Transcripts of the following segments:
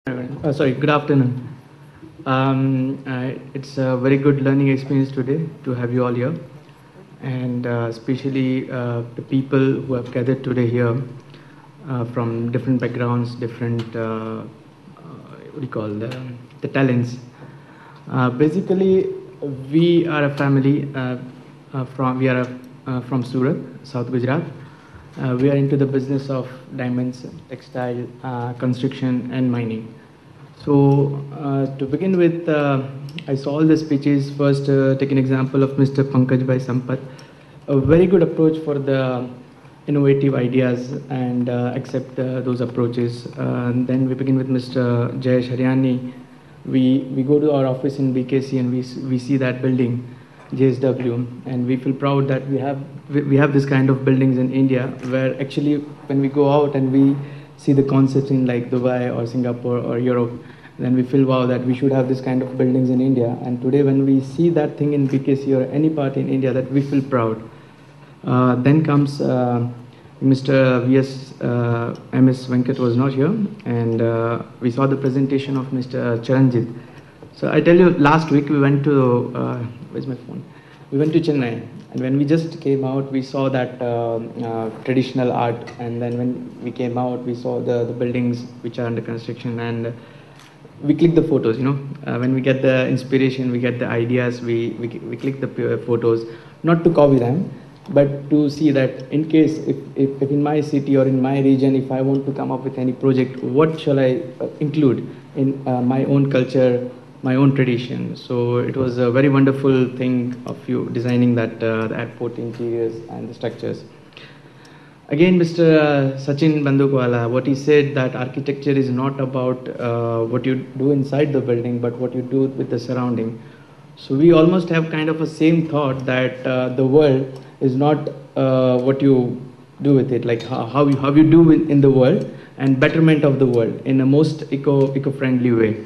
Sorry, good afternoon. It's a very good learning experience today to have you all here, and especially the people who have gathered today here from different backgrounds, different what do you call the talents. Basically, we are a family from Surat, South Gujarat. We are into the business of diamonds, textile, construction, and mining. So, to begin with, I saw all the speeches. First, take an example of Mr. Pankaj Bhai Sampath, a very good approach for the innovative ideas and accept those approaches. Then we begin with Mr. Jayesh Haryani. We go to our office in BKC and we see that building, JSW, and we feel proud that we have this kind of buildings in India, where actually when we go out and we see the concepts in like Dubai or Singapore or Europe, then we feel wow that we should have this kind of buildings in India. And today when we see that thing in BKC or any part in India, that we feel proud. Then comes Mr. MS Venkat was not here, and we saw the presentation of Mr. Charanjit. So I tell you, last week we went to where's my phone? We went to Chennai, and when we just came out, we saw that traditional art, and then when we came out, we saw the buildings which are under construction, and we click the photos. When we get the inspiration, we get the ideas, we click the photos, not to copy them, but to see that in case if in my city or in my region, if I want to come up with any project, what shall I include in my own culture, my own tradition. So it was a very wonderful thing of you designing that the airport interiors and the structures. Again, Mr. Sachin Bandukwala, what he said, that architecture is not about what you do inside the building, but what you do with the surrounding. So we almost have kind of a same thought that the world is not what you do with it, like how you do in the world, and betterment of the world in a most eco-friendly way.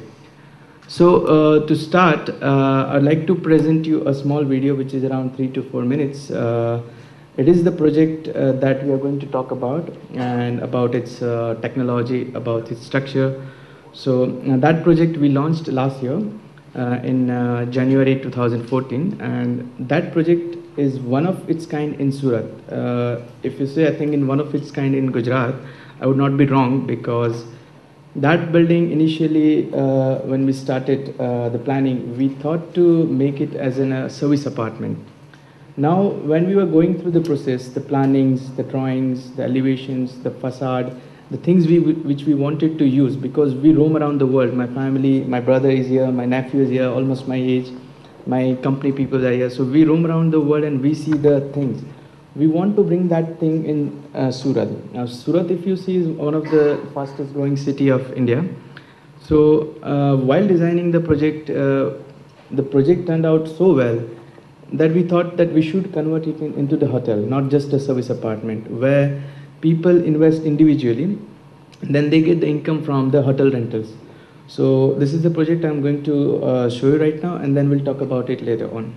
So to start, I'd like to present you a small video which is around 3 to 4 minutes. It is the project that we are going to talk about, and about its technology, about its structure. So that project we launched last year in January 2014, and that project is one of its kind in Surat. If you say, I think in one of its kind in Gujarat, I would not be wrong, because that building initially, when we started the planning, we thought to make it as a service apartment. Now, when we were going through the process, the plannings, the drawings, the elevations, the facade, the things which we wanted to use, because we roam around the world. My family, my brother is here, my nephew is here, almost my age, my company people are here. So we roam around the world and we see the things. We want to bring that thing in Surat. Now, Surat, if you see, is one of the fastest growing city of India. So while designing the project turned out so well that we thought that we should convert it into the hotel, not just a service apartment, where people invest individually, then they get the income from the hotel rentals. So this is the project I'm going to show you right now, and then we'll talk about it later on.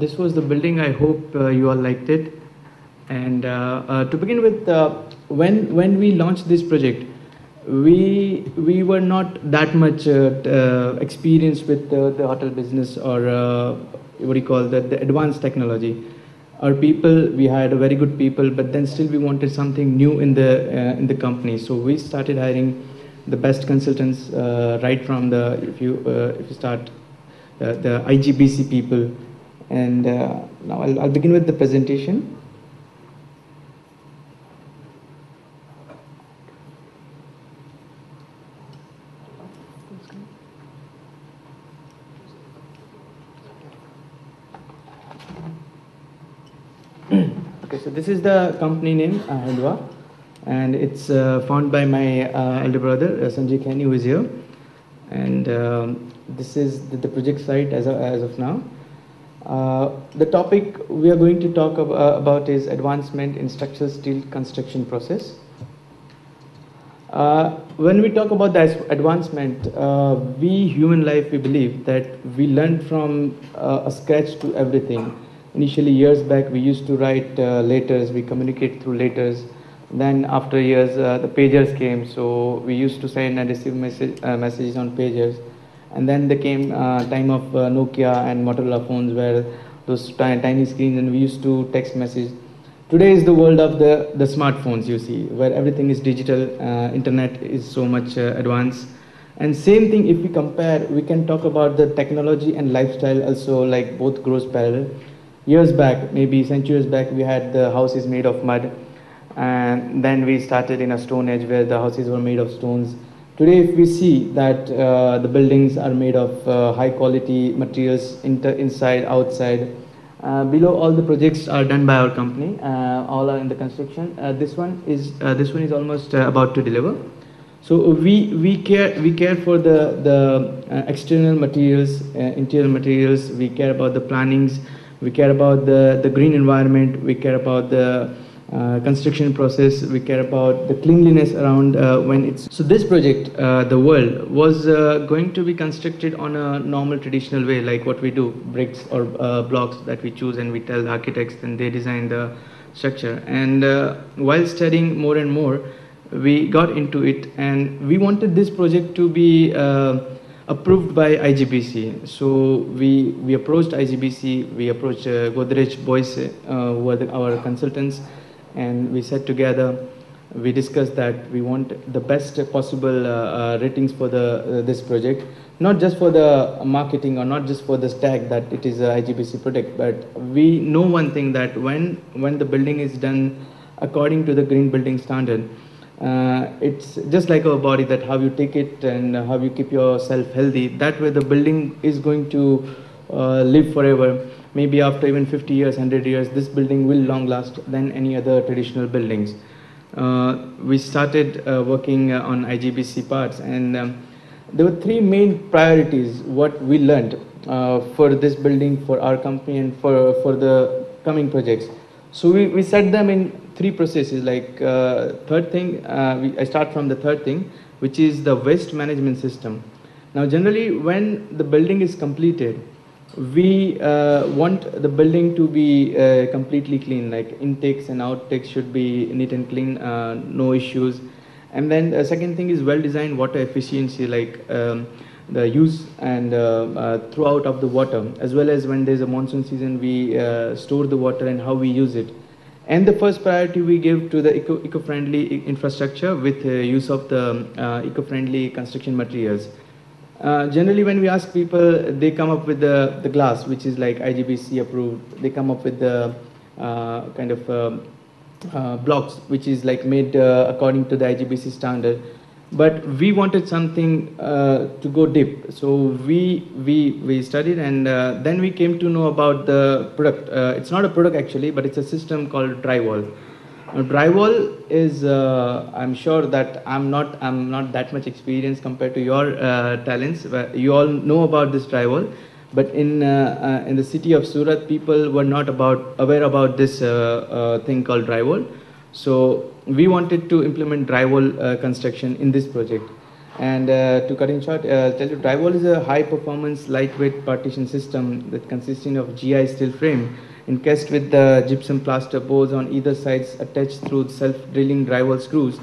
this was the building. I hope you all liked it. And to begin with, when we launched this project, we were not that much experienced with the hotel business, or what do you call that, the advanced technology. Our people, we had a very good people, but then still we wanted something new in the company. So we started hiring the best consultants right from the, if you start the IGBC people. And now I'll begin with the presentation. Okay, so this is the company name, Hindwa, and it's founded by my elder brother, Sanjay Khenny, who is here. And this is the project site as of now. The topic we are going to talk about is advancement in structural steel construction process. When we talk about the advancement, we human life, we believe that we learn from a scratch to everything. Initially, years back, we used to write letters, we communicate through letters. Then after years, the pagers came, so we used to send and receive messages on pagers. And then there came time of Nokia and Motorola phones, where those tiny screens, and we used to text message. Today is the world of the smartphones, you see, where everything is digital, internet is so much advanced. And same thing, if we compare, we can talk about the technology and lifestyle also, like both grows parallel. Years back, maybe centuries back, we had the houses made of mud, and then we started in a stone age where the houses were made of stones. Today, if we see that the buildings are made of high quality materials inside, outside. Below, all the projects are done by our company. All are in the construction. This one is almost about to deliver. So we care for the external materials, interior materials. We care about the plannings. We care about the green environment. We care about the construction process. We care about the cleanliness around when it's. So this project, the world, was going to be constructed on a normal traditional way, like what we do, bricks or blocks that we choose, and we tell the architects, and they design the structure. And while studying more and more, we got into it, and we wanted this project to be approved by IGBC. So we approached IGBC, we approached Godrej Boys, who are our consultants, and we sat together. We discussed that we want the best possible ratings for this project, not just for the marketing or not just for the tag that it is a IGBC product, but we know one thing, that when the building is done according to the green building standard, it's just like our body, that how you take it and how you keep yourself healthy. That way the building is going to live forever. Maybe after even 50 years, 100 years, this building will long last than any other traditional buildings. We started working on IGBC parts, and there were three main priorities what we learned for this building, for our company, and for the coming projects. So we set them in three processes. Like third thing, I start from the third thing, which is the waste management system. Now generally, when the building is completed, we want the building to be completely clean, like intakes and outtakes should be neat and clean, no issues. And then the second thing is well-designed water efficiency, like the use and throughout of the water, as well as when there's a monsoon season, we store the water and how we use it. And the first priority we give to the eco-friendly infrastructure with use of the eco-friendly construction materials. Generally, when we ask people, they come up with the glass, which is like IGBC approved. They come up with the kind of blocks, which is like made according to the IGBC standard. But we wanted something to go deep. So we studied, and then we came to know about the product. It's not a product actually, but it's a system called drywall. Now, drywall is, I'm sure that I'm not that much experienced compared to your talents. You all know about this drywall, but in the city of Surat, people were not aware about this thing called drywall. So we wanted to implement drywall construction in this project. And to cut in short, tell you, drywall is a high-performance, lightweight partition system that consisting of GI steel frame encased with the gypsum plaster boards on either sides attached through self-drilling drywall screws.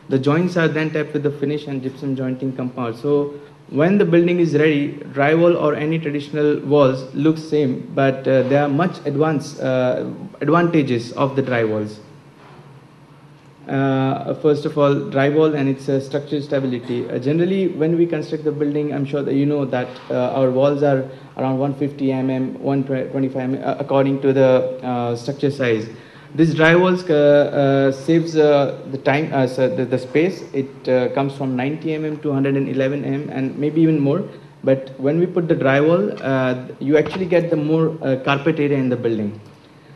The joints are then tapped with the finish and gypsum jointing compound. So when the building is ready, drywall or any traditional walls look same, but there are much advantages of the drywalls. First of all, drywall and its structural stability. Generally, when we construct the building, I'm sure that you know that our walls are around 150 mm, 125 mm, according to the structure size. This drywall saves the time, so the space. It comes from 90 mm to 111 mm and maybe even more. But when we put the drywall, you actually get the more carpet area in the building.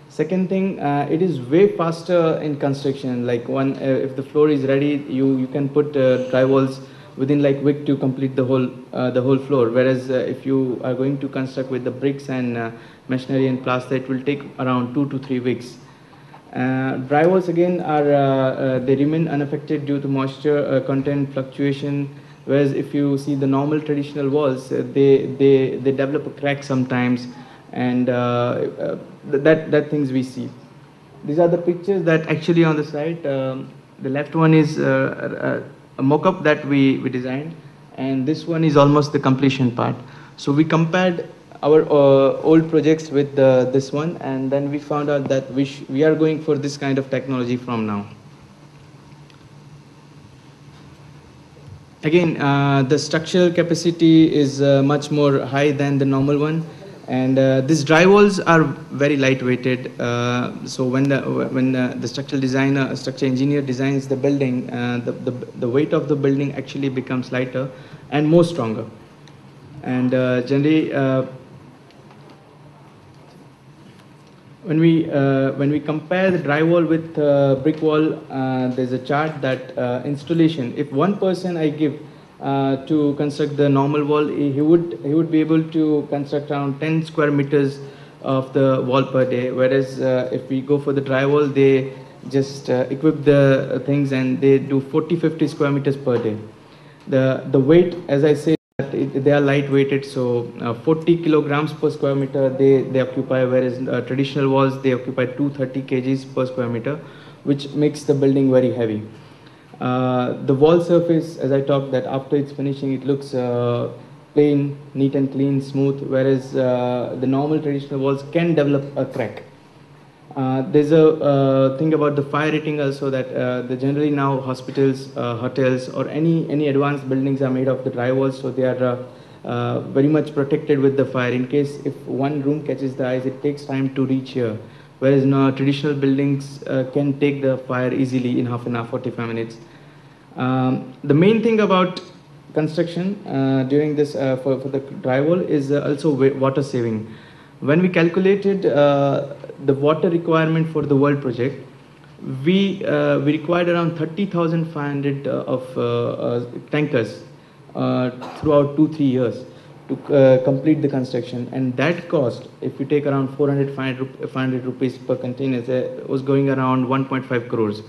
Second thing, it is way faster in construction. Like if the floor is ready, you can put drywalls within like week to complete the whole floor. Whereas if you are going to construct with the bricks and masonry and plaster, it will take around 2 to 3 weeks. Drywalls again are they remain unaffected due to moisture content fluctuation. Whereas if you see the normal traditional walls, they develop a crack sometimes, and that things we see. These are the pictures that actually on the site. The left one is a mock-up that we designed, and this one is almost the completion part. So we compared our old projects with this one, and then we found out that we are going for this kind of technology from now. Again, the structural capacity is much more high than the normal one, and these drywalls are very lightweighted. So when the structural designer, structural engineer designs the building, the weight of the building actually becomes lighter and more stronger. And generally, when we compare the drywall with brick wall, there's a chart that installation. If one person I give to construct the normal wall, he would be able to construct around 10 square meters of the wall per day. Whereas if we go for the drywall, they just equip the things and they do 40-50 square meters per day. The weight, as I say, they are lightweighted, so 40 kilograms per square meter they occupy, whereas traditional walls they occupy 230 kgs per square meter, which makes the building very heavy. The wall surface, as I talked, that after it's finishing, it looks plain, neat and clean, smooth, whereas the normal traditional walls can develop a crack. There's a thing about the fire rating also, that generally now hospitals, hotels, or any advanced buildings are made of the drywall, so they are very much protected with the fire. In case if one room catches the eyes, it takes time to reach here. Whereas traditional buildings can take the fire easily in half an hour, 45 minutes. The main thing about construction during this for the drywall is also water saving. When we calculated the water requirement for the world project, we required around 30,500 of tankers throughout 2-3 years to complete the construction, and that cost, if you take around 500 rupees per container, was going around 1.5 crores.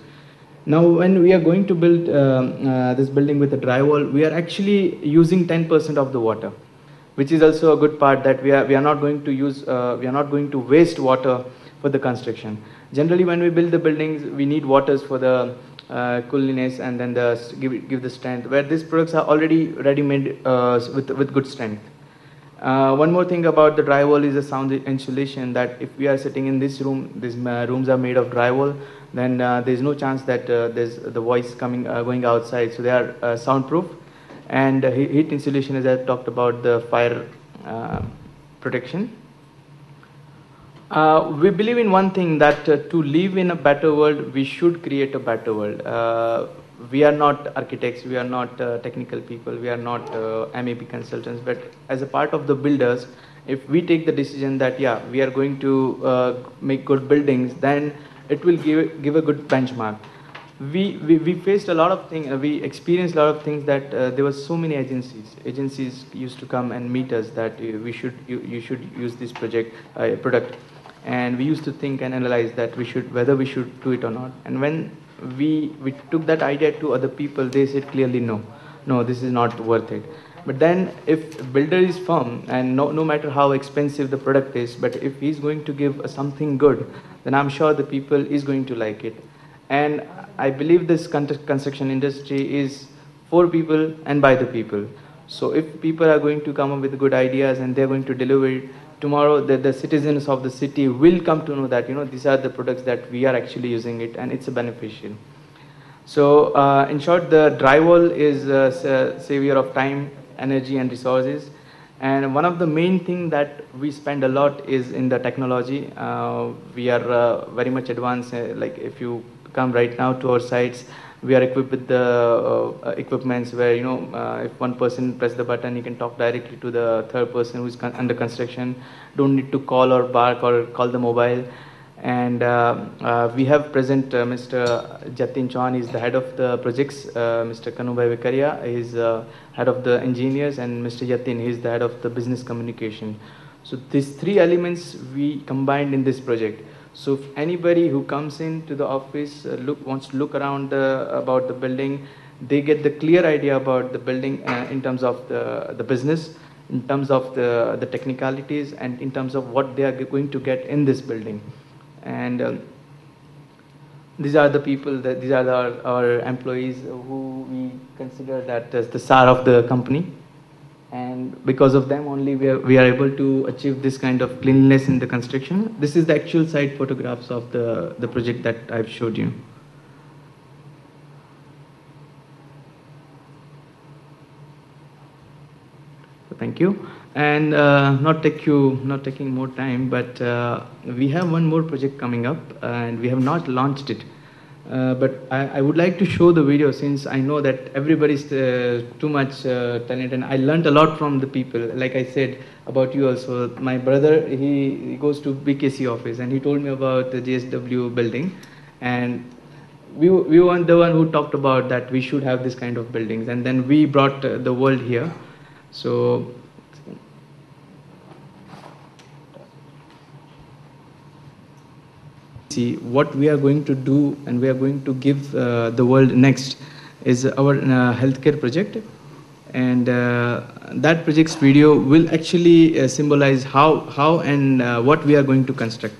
Now, when we are going to build this building with a drywall, we are actually using 10% of the water, which is also a good part, that we are not going to use, we are not going to waste water for the construction. Generally, when we build the buildings, we need waters for the cooliness and then give the strength, where these products are already ready-made with good strength. One more thing about the drywall is the sound insulation, that if we are sitting in this room, these rooms are made of drywall, then there's no chance that there's the voice going outside, so they are soundproof. And heat insulation, as I talked about, the fire protection. We believe in one thing, that to live in a better world, we should create a better world. We are not architects, we are not technical people, we are not MEP consultants, but as a part of the builders, if we take the decision that yeah, we are going to make good buildings, then it will give a good benchmark. We faced a lot of things, we experienced a lot of things, that there were so many agencies used to come and meet us that you should use this product, and we used to think and analyze that whether we should do it or not. And when we took that idea to other people, they said clearly no. no, this is not worth it. But then if builder is firm, and no matter how expensive the product is, but if he's going to give something good, then I'm sure the people is going to like it. And I believe this construction industry is for people and by the people. So if people are going to come up with good ideas and they're going to deliver it, tomorrow the citizens of the city will come to know that, these are the products that we are actually using it, and it's a beneficial. So in short, the drywall is a savior of time, energy, and resources. And one of the main thing that we spend a lot is in the technology. We are very much advanced. Like if you come right now to our sites, we are equipped with the equipments where, if one person press the button, you can talk directly to the third person who's under construction. Don't need to call or bark or call the mobile. And we have present Mr. Jatin Chauhan is the head of the projects. Mr. Kanubhai Vikaria is head of the engineers, and Mr. Jatin is the head of the business communication. So these three elements we combined in this project. So if anybody who comes into the office wants to look around about the building, they get the clear idea about the building in terms of the business, in terms of the technicalities, and in terms of what they are going to get in this building. And these are the people, these are our employees who we consider that as the star of the company. And because of them only we are able to achieve this kind of cleanliness in the construction. This is the actual site photographs of the project that I've showed you. Thank you. And not taking more time, but we have one more project coming up, and we have not launched it. But I would like to show the video, since I know that everybody's too much talent, and I learned a lot from the people. Like I said about you also, my brother, he goes to BKC office, and he told me about the JSW building, and we were the one who talked about that we should have this kind of buildings, and then we brought the world here. So see what we are going to do, and we are going to give the world next is our healthcare project. And that project's video will actually symbolize how and what we are going to construct.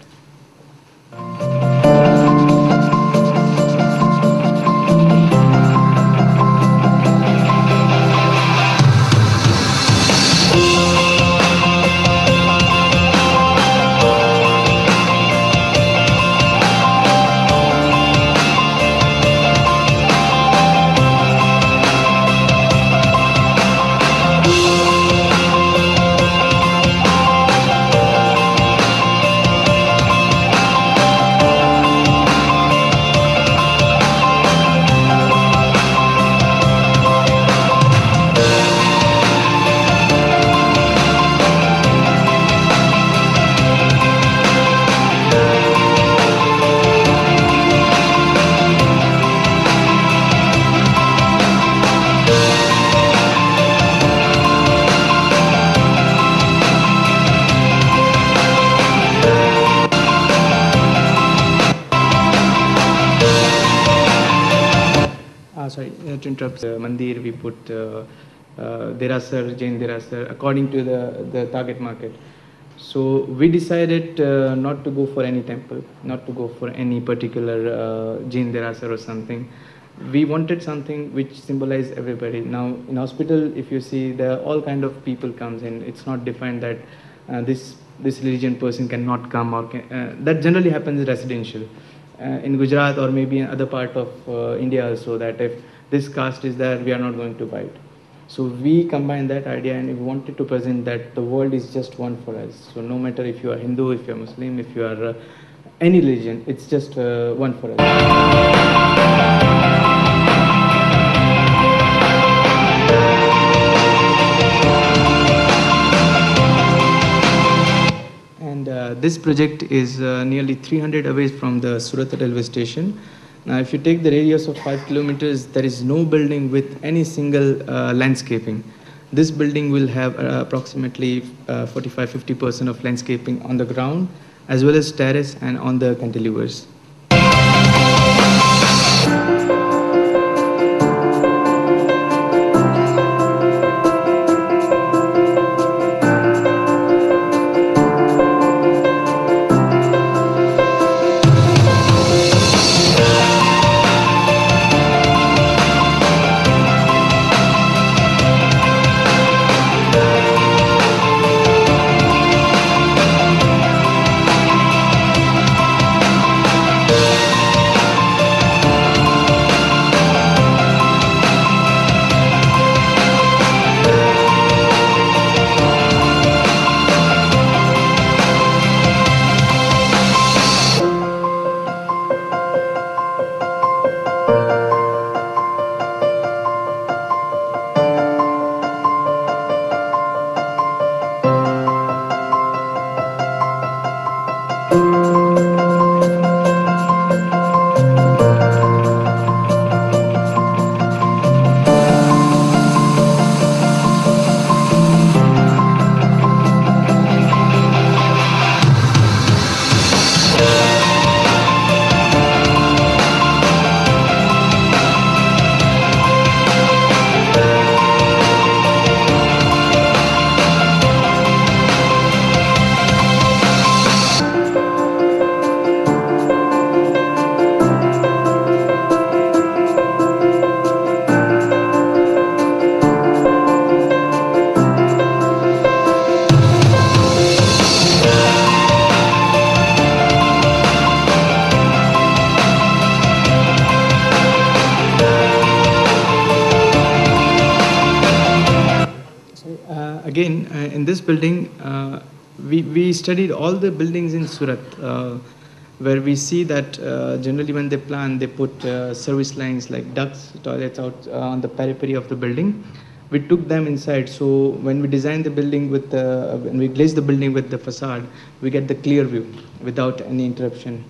Sorry to interrupt. Mandir, we put Derasar, Jain Derasar, according to the target market. So we decided not to go for any temple, not to go for any particular Jain Derasar or something. We wanted something which symbolized everybody. Now in hospital, if you see, there are all kind of people comes in. It's not defined that this religion person cannot come, or that generally happens in residential. In Gujarat or maybe in other part of India also, that if this caste is there, we are not going to buy it. So we combined that idea, and we wanted to present that the world is just one for us. So no matter if you are Hindu, if you are Muslim, if you are any religion, it's just one for us. This project is nearly 300 away from the Surat railway station. Now, if you take the radius of 5 kilometers, there is no building with any single landscaping. This building will have approximately 45–50% of landscaping on the ground, as well as terrace and on the cantilevers. in this building, we studied all the buildings in Surat, where we see that generally when they plan, they put service lines like ducts, toilets out on the periphery of the building. We took them inside, so when we design the building with when we glaze the building with the facade, we get the clear view without any interruption.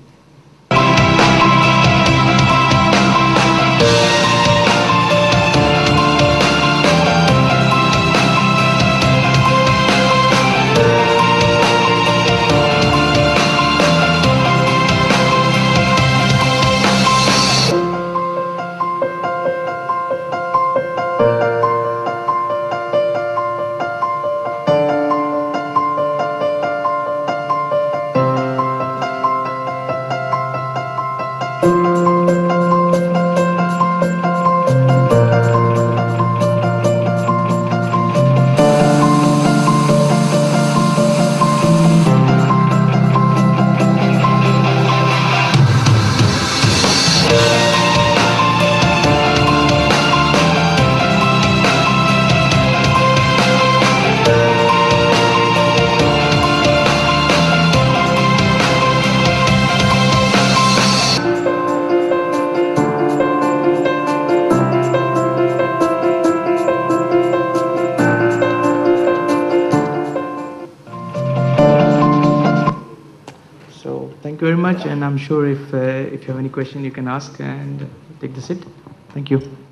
Thank you very much, and I'm sure if you have any question, you can ask and take the seat. Thank you.